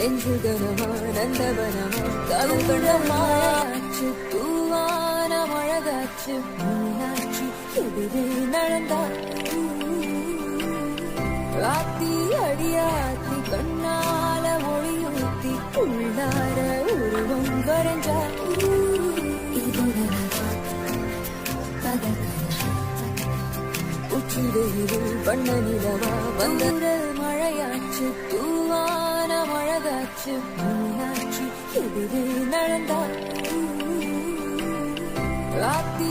நந்தவனமா கவுண்டமாச்சு தூவான மழகாச்சு மீனாட்சி எதிரே நடந்தா ஆத்தி அடியாத்தி கண்ணால ஒளியூத்தி உள்ளார உருவம் வரைஞ்சா உச்சிவெயில் வண்ண நிலவா வந்த மழையாச்சு தூவான மழகாச்சு மீனாட்சி எதிரே நடந்தா ஆத்தி